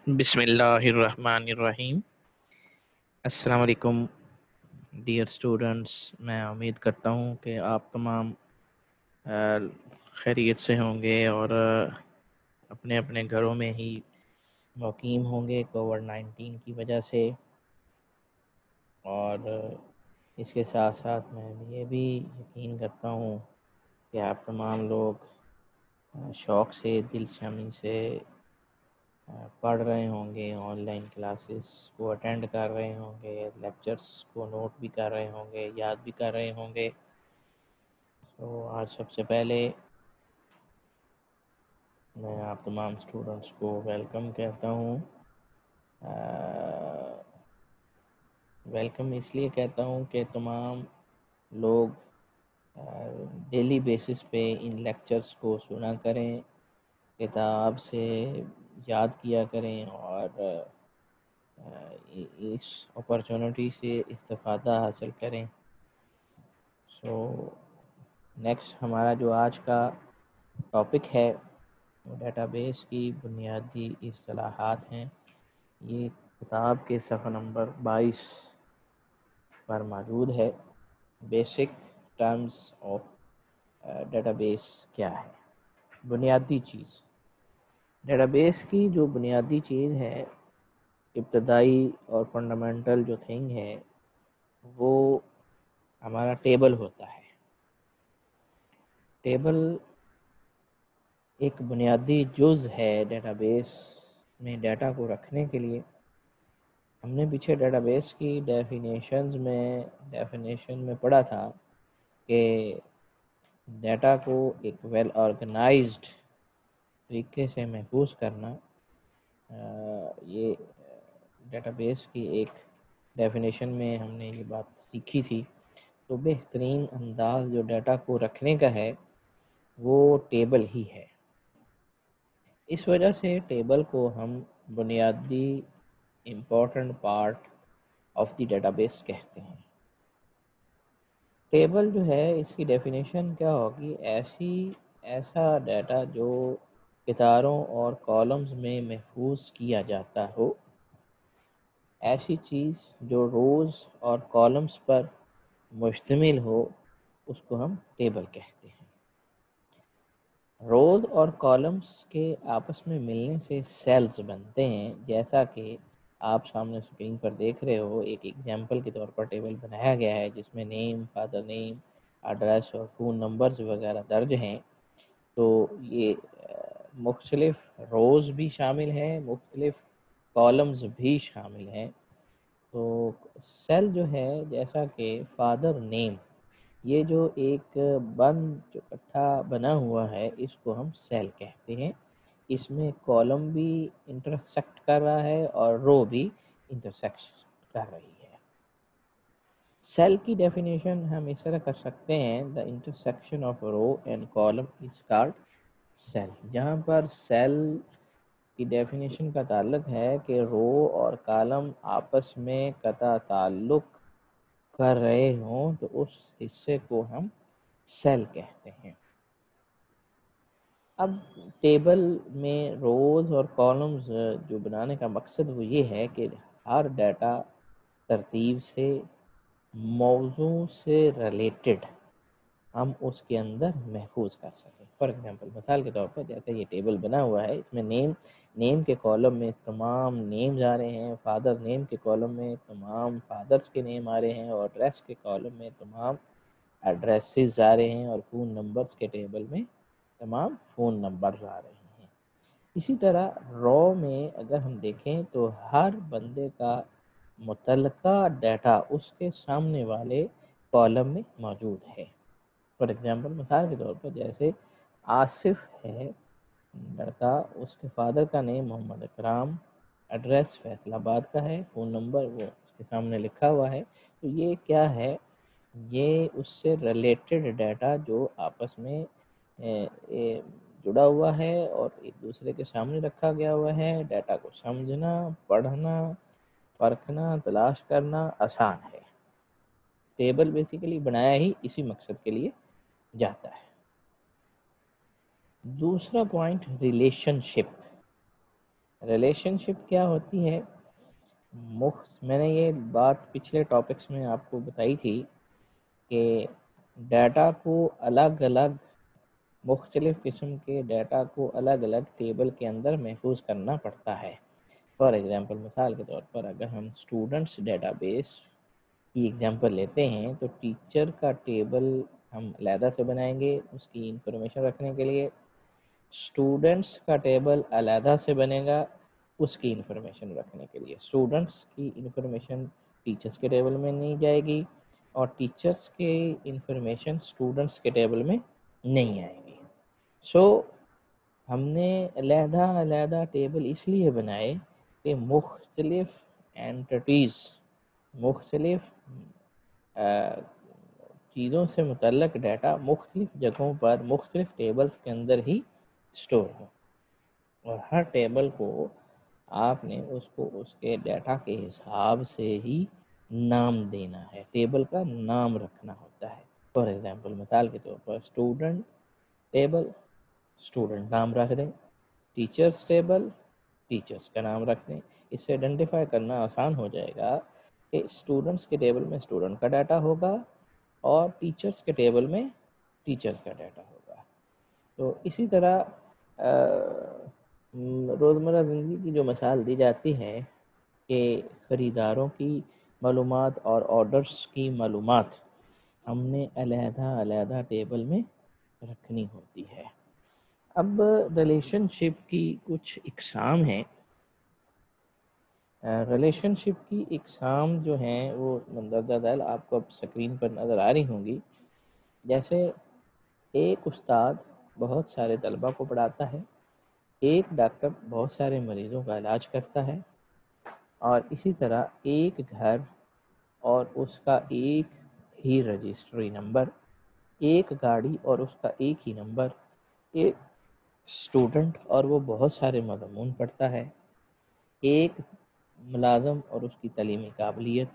بسم اللہ الرحمن الرحیم۔ السلام علیکم ڈیئر اسٹوڈنٹس، میں امید کرتا ہوں کہ آپ تمام خیریت سے ہوں گے اور اپنے اپنے گھروں میں ہی مقیم ہوں گے کووڈ-19 کی وجہ سے۔ اور اس کے ساتھ ساتھ میں یہ بھی یقین کرتا ہوں کہ آپ تمام لوگ شوق سے، دلچسپی سے پڑھ رہے ہوں گے، آن لائن کلاسز کو اٹینڈ کر رہے ہوں گے، لیکچرز کو نوٹ بھی کر رہے ہوں گے، یاد بھی کر رہے ہوں گے۔ تو آج سب سے پہلے میں آپ تمام اسٹوڈنٹس کو ویلکم کہتا ہوں۔ ویلکم اس لیے کہتا ہوں کہ تمام لوگ ڈیلی بیسس پہ ان لیکچرز کو سنا کریں، کتاب سے یاد کیا کریں اور اس اپرچونٹی سے استفادہ حاصل کریں۔ نیکسٹ ہمارا جو آج کا ٹاپک ہے وہ ڈیٹا بیس کی بنیادی اصطلاحات ہیں۔ یہ کتاب کے صفحہ نمبر 22 پر موجود ہے۔ Basic terms of data base کیا ہے؟ بنیادی چیز ڈیٹا بیس کی جو بنیادی چیز ہے، ابتدائی اور فنڈامنٹل جو تھنگ ہے وہ ہمارا ٹیبل ہوتا ہے۔ ٹیبل ایک بنیادی جز ہے ڈیٹا بیس میں ڈیٹا کو رکھنے کے لیے۔ ہم نے پیچھے ڈیٹا بیس کی ڈیفینیشن میں پڑھا تھا کہ ڈیٹا کو ایک ویل آرگنائزڈ طریقے سے محفوظ کرنا، یہ ڈیٹا بیس کی ایک ڈیفینیشن میں ہم نے یہ بات سیکھی تھی۔ تو بہترین انداز جو ڈیٹا کو رکھنے کا ہے وہ ٹیبل ہی ہے۔ اس وجہ سے ٹیبل کو ہم بنیادی important part of the data base کہتے ہیں۔ ٹیبل جو ہے اس کی ڈیفینیشن کیا ہوگی؟ ایسا ڈیٹا جو قطاروں اور کالمز میں محفوظ کیا جاتا ہو، ایسی چیز جو روز اور کالمز پر مشتمل ہو، اس کو ہم ٹیبل کہتے ہیں۔ روز اور کالمز کے آپس میں ملنے سے سیلز بنتے ہیں، جیسا کہ آپ سامنے اسکرین پر دیکھ رہے ہو۔ ایک ایگزامپل کے طور پر ٹیبل بنایا گیا ہے جس میں نیم، فادر نیم، ایڈریس اور فون نمبرز وغیرہ درج ہیں۔ تو یہ مختلف روز بھی شامل ہیں، مختلف کالمز بھی شامل ہیں۔ تو سیل جو ہے، جیسا کہ فادر نیم، یہ جو ایک بند جو اکٹھا بنا ہوا ہے، اس کو ہم سیل کہتے ہیں۔ اس میں کالم بھی انٹرسیکٹ کر رہا ہے اور رو بھی انٹرسیکٹ کر رہی ہے۔ سیل کی ڈیفینیشن ہم اس طرح کر سکتے ہیں: the intersection of row and column is called cell. جہاں پر سیل کی ڈیفینیشن کا تعلق ہے کہ رو اور کالم آپس میں قطع تعلق کر رہے ہوں تو اس حصے کو ہم سیل کہتے ہیں۔ اب ٹیبل میں روز اور کالمز جو بنانے کا مقصد وہ یہ ہے کہ ہر ڈیٹا ترتیب سے، موضوع سے ریلیٹڈ ہم اس کے اندر محفوظ کر سکیں۔ فار ایگزامپل، مثال کے طور پر جیسے یہ ٹیبل بنا ہوا ہے، اس میں نیم کے کالم میں تمام نیمز آ رہے ہیں، فادر نیم کے کالم میں تمام فادرز کے نیم آ رہے ہیں، اور ایڈریس کے کالم میں تمام ایڈریسز آ رہے ہیں، اور فون نمبرز کے ٹیبل میں تمام فون نمبرز آ رہے ہیں۔ اسی طرح رو میں اگر ہم دیکھیں تو ہر بندے کا متعلقہ ڈیٹا اس کے سامنے والے کالم میں موجود ہے۔ فار ایگزامپل، مثال کے طور پر جیسے آصف ہے لڑکا، اس کے فادر کا نیم محمد اکرام، ایڈریس فیصل آباد کا ہے، فون نمبر وہ اس کے سامنے لکھا ہوا ہے۔ تو یہ کیا ہے؟ یہ اس سے ریلیٹڈ ڈیٹا جو آپس میں جڑا ہوا ہے اور ایک دوسرے کے سامنے رکھا گیا ہوا ہے۔ ڈیٹا کو سمجھنا، پڑھنا، پرکھنا، تلاش کرنا آسان ہے۔ ٹیبل بیسیکلی بنایا ہی اسی مقصد کے لیے جاتا ہے۔ دوسرا پوائنٹ ریلیشن شپ۔ ریلیشن شپ کیا ہوتی ہے؟ میں نے یہ بات پچھلے ٹاپکس میں آپ کو بتائی تھی کہ ڈیٹا کو الگ الگ مختلف قسم کے ڈیٹا کو الگ الگ ٹیبل کے اندر محفوظ کرنا پڑتا ہے. فار ایگزامپل، مثال کے طور پر اگر ہم اسٹوڈنٹس ڈیٹا بیس کی ایگزامپل لیتے ہیں تو ٹیچر کا ٹیبل ہم علیحدہ سے بنائیں گے اس کی انفارمیشن رکھنے کے لیے. اسٹوڈنٹس کا ٹیبل علیحدہ سے بنے گا اس کی انفارمیشن رکھنے کے لیے. اسٹوڈنٹس کی انفارمیشن ٹیچرس کے ٹیبل میں نہیں جائے گی اور ٹیچرس کی انفارمیشن اسٹوڈنٹس کے ٹیبل میں نہیں آئے گی. سو ہم نے علیحدہ ٹیبل اس لیے بنائے کہ مختلف اینٹیٹیز، مختلف چیزوں سے متعلق ڈیٹا مختلف جگہوں پر مختلف ٹیبلز کے اندر ہی اسٹور ہو، اور ہر ٹیبل کو آپ نے اس کو اس کے ڈیٹا کے حساب سے ہی نام دینا ہے، ٹیبل کا نام رکھنا ہوتا ہے. فار ایگزامپل، مثال کے طور پر اسٹوڈنٹ ٹیبل، اسٹوڈنٹ نام رکھ دیں. ٹیچرس ٹیبل، ٹیچرس کا نام رکھ دیں. اس سے آئیڈینٹیفائی کرنا آسان ہو جائے گا کہ اسٹوڈنٹس کے ٹیبل میں اسٹوڈنٹ کا ڈیٹا ہوگا اور ٹیچرس کے ٹیبل میں ٹیچرس کا ڈیٹا ہوگا. تو اسی طرح روزمرہ زندگی کی جو مثال دی جاتی ہے کہ خریداروں کی معلومات اور آرڈرس کی معلومات ہم نے علیحدہ ٹیبل میں رکھنی ہوتی ہے. اب ریلیشن شپ کی کچھ اقسام ہیں. ریلیشن شپ کی اقسام جو ہیں وہ مندرجہ ذیل آپ کو اب اسکرین پر نظر آ رہی ہوں گی. جیسے ایک استاد بہت سارے طلبہ کو پڑھاتا ہے، ایک ڈاکٹر بہت سارے مریضوں کا علاج کرتا ہے، اور اسی طرح ایک گھر اور اس کا ایک ہی رجسٹری نمبر، ایک گاڑی اور اس کا ایک ہی نمبر، ایک اسٹوڈنٹ اور وہ بہت سارے مضمون پڑھتا ہے، ایک ملازم اور اس کی تعلیمی قابلیت،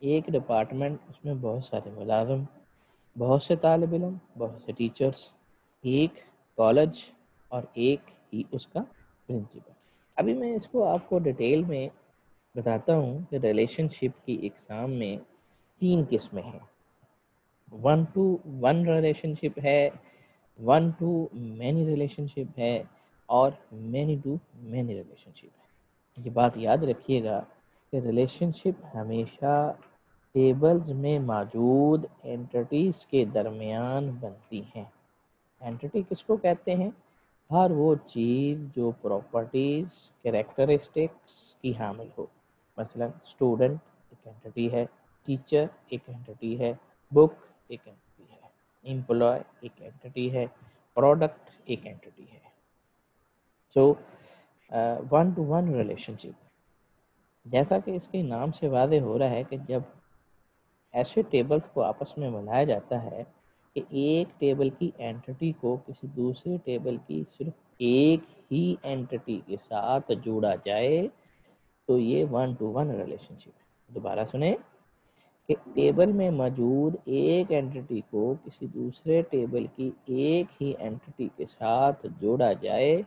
ایک ڈپارٹمنٹ اس میں بہت سارے ملازم، بہت سے طالب علم، بہت سے ٹیچرز، ایک کالج اور ایک ہی اس کا پرنسپل. ابھی میں اس کو آپ کو ڈیٹیل میں بتاتا ہوں کہ ریلیشن شپ کی اقسام میں 3 قسمیں ہیں. 1 to 1 ریلیشن شپ ہے، 1 to many ریلیشن شپ ہے، اور many to many ریلیشن شپ ہے. یہ بات یاد رکھیے گا کہ ریلیشن شپ ہمیشہ ٹیبلز میں موجود اینٹیٹیز کے درمیان بنتی ہیں. اینٹیٹی کس کو کہتے ہیں؟ ہر وہ چیز جو پراپرٹیز، کریکٹرسٹکس کی حامل ہو. مثلا اسٹوڈنٹ ایک اینٹیٹی ہے، ٹیچر ایک اینٹیٹی ہے، بک ایک اینٹیٹی ہے، امپلائی ایک اینٹیٹی ہے، پروڈکٹ ایک اینٹیٹی ہے. سو 1 to 1 ریلیشن شپ، جیسا کہ اس کے نام سے واضح ہو رہا ہے کہ جب ایسے ٹیبلز کو آپس میں ملایا جاتا ہے کہ ایک ٹیبل کی اینٹیٹی کو کسی دوسرے ٹیبل کی صرف ایک ہی اینٹیٹی کے ساتھ جوڑا جائے تو یہ 1 to 1 ریلیشن شپ ہے. دوبارہ سنیں کہ ٹیبل میں موجود ایک اینٹیٹی کو کسی دوسرے ٹیبل کی ایک ہی اینٹیٹی کے ساتھ جوڑا جائے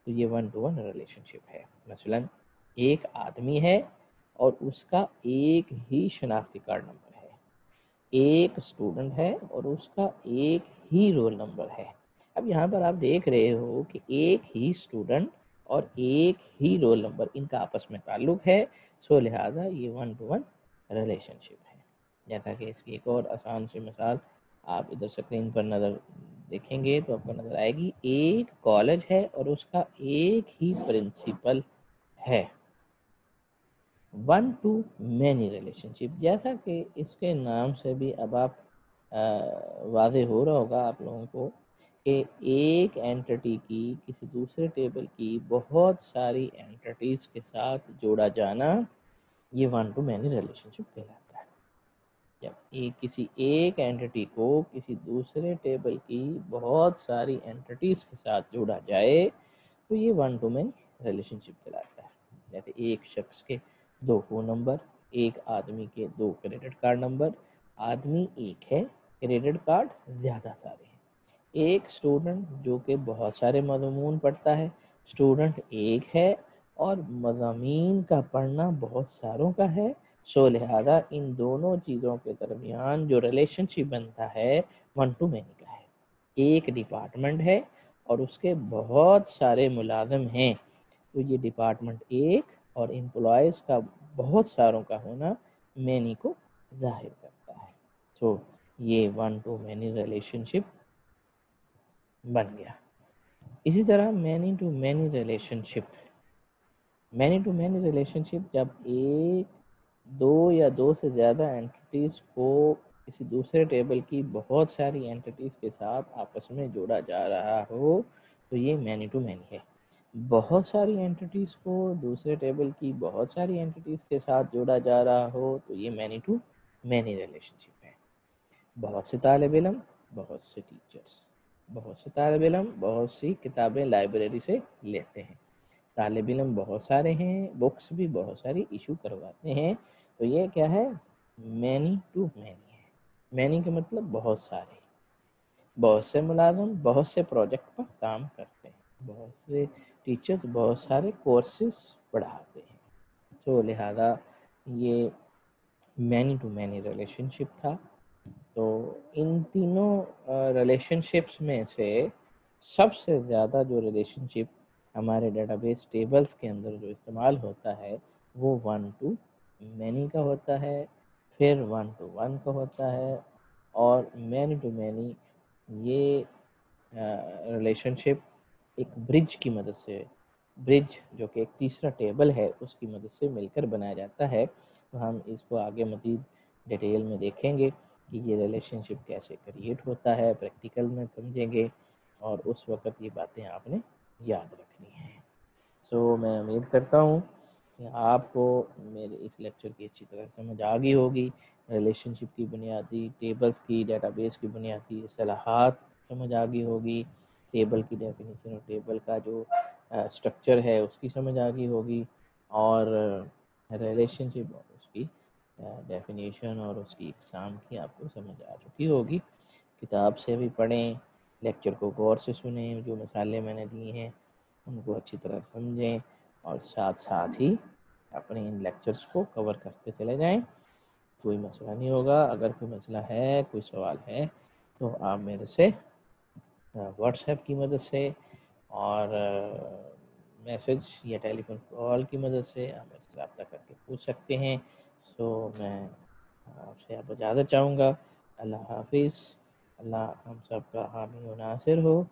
تو یہ 1 to 1 ریلیشن شپ ہے. مثلا ایک آدمی ہے اور اس کا ایک ہی شناختی کارڈ نمبر ہے، ایک اسٹوڈنٹ ہے اور اس کا ایک ہی رول نمبر ہے. اب یہاں پر آپ دیکھ رہے ہو کہ ایک ہی اسٹوڈنٹ اور ایک ہی رول نمبر، ان کا آپس میں تعلق ہے، سو لہٰذا یہ 1 to 1 ریلیشن شپ ہے. جیسا کہ اس کی ایک اور آسان سی مثال آپ ادھر اسکرین پر نظر دیکھیں گے تو آپ کو نظر آئے گی. ایک کالج ہے اور اس کا ایک ہی پرنسپل ہے. 1 to many ریلیشن شپ، جیسا کہ اس کے نام سے بھی اب آپ واضح ہو رہا ہوگا آپ لوگوں کو کہ ایک اینٹیٹی کی کسی دوسرے ٹیبل کی بہت ساری اینٹیٹیز کے ساتھ جوڑا جانا یہ 1 to many ریلیشن شپ کہلاتا ہے. جب کسی ایک اینٹیٹی کو کسی دوسرے ٹیبل کی بہت ساری اینٹیٹیز کے ساتھ جوڑا جائے تو یہ 1 to many ریلیشن شپ کہلاتا ہے. جیسے ایک شخص کے 2 فون نمبر، ایک آدمی کے 2 کریڈٹ کارڈ نمبر، آدمی ایک ہے، کریڈٹ کارڈ زیادہ سارے ہیں. ایک اسٹوڈنٹ جو کہ بہت سارے مضمون پڑھتا ہے، اسٹوڈنٹ ایک ہے اور مضامین کا پڑھنا بہت ساروں کا ہے. سو لہذا ان دونوں چیزوں کے درمیان جو ریلیشن شپ بنتا ہے ون ٹو مینی کا ہے. ایک ڈپارٹمنٹ ہے اور اس کے بہت سارے ملازم ہیں، تو یہ ڈپارٹمنٹ ایک اور امپلائز کا بہت ساروں کا ہونا مینی کو ظاہر کرتا ہے. سو یہ one to many relationship بن گیا. اسی طرح many to many relationship, many to many relationship جب ایک، دو یا دو سے زیادہ اینٹیز کو کسی دوسرے ٹیبل کی بہت ساری اینٹیز کے ساتھ آپس میں جوڑا جا رہا ہو تو یہ مینی ٹو مینی ہے. بہت ساری اینٹیز کو دوسرے ٹیبل کی بہت ساری اینٹیز کے ساتھ جوڑا جا رہا ہو تو یہ مینی ٹو مینی ریلیشن شپ ہے. بہت سے طالب علم، بہت سے ٹیچرز، بہت سے طالب علم بہت سی کتابیں لائبریری سے لیتے ہیں. طالب علم بہت سارے ہیں، بکس بھی بہت ساری ایشو کرواتے ہیں. تو یہ کیا ہے؟ مینی ٹو مینی ہے. مینی کا مطلب بہت سارے، بہت سے ملازم بہت سے پروجیکٹ پر کام کرتے ہیں، بہت سے ٹیچرز بہت سارے کورسز پڑھاتے ہیں. تو لہذا یہ مینی ٹو مینی ریلیشن شپ تھا. تو ان تینوں ریلیشن شپس میں سے سب سے زیادہ جو ریلیشن شپ ہمارے ڈیٹا بیس ٹیبلز کے اندر جو استعمال ہوتا ہے وہ ون ٹو مینی کا ہوتا ہے، پھر ون ٹو ون کا ہوتا ہے، اور مینی ٹو مینی یہ ریلیشن شپ ایک برج کی مدد سے، برج جو کہ ایک تیسرا ٹیبل ہے اس کی مدد سے مل کر بنایا جاتا ہے. تو ہم اس کو آگے مزید ڈیٹیل میں دیکھیں گے کہ یہ ریلیشن شپ کیسے کریٹ ہوتا ہے، پریکٹیکل میں سمجھیں گے، اور اس وقت یہ باتیں آپ نے یاد رکھنی ہیں. سو میں امید کرتا ہوں کہ آپ کو میرے اس لیکچر کی اچھی طرح سمجھ آ گئی ہوگی. ریلیشن شپ کی بنیادی، ٹیبلز کی، ڈیٹا بیس کی بنیادی اصطلاحات سمجھ آ گئی ہوگی، ٹیبل کی ڈیفینیشن اور ٹیبل کا جو اسٹرکچر ہے اس کی سمجھ آ گئی ہوگی، اور ریلیشن شپ اور اس کی ڈیفینیشن اور اس کی اقسام کی آپ کو سمجھ آ چکی ہوگی. کتاب سے بھی پڑھیں، لیکچر کو غور سے سنیں، جو مثالیں میں نے دی ہیں ان کو اچھی طرح سمجھیں، اور ساتھ ساتھ ہی اپنے ان لیکچرز کو کور کرتے چلے جائیں. کوئی مسئلہ نہیں ہوگا. اگر کوئی مسئلہ ہے، کوئی سوال ہے تو آپ میرے سے واٹس ایپ کی مدد سے اور میسج یا ٹیلی فون کال کی مدد سے آپ میرے سے رابطہ کر کے پوچھ سکتے ہیں. سو میں آپ سے اب اجازت چاہوں گا. اللہ حافظ. اللہ ہم سب کا حامی و ناصر ہو.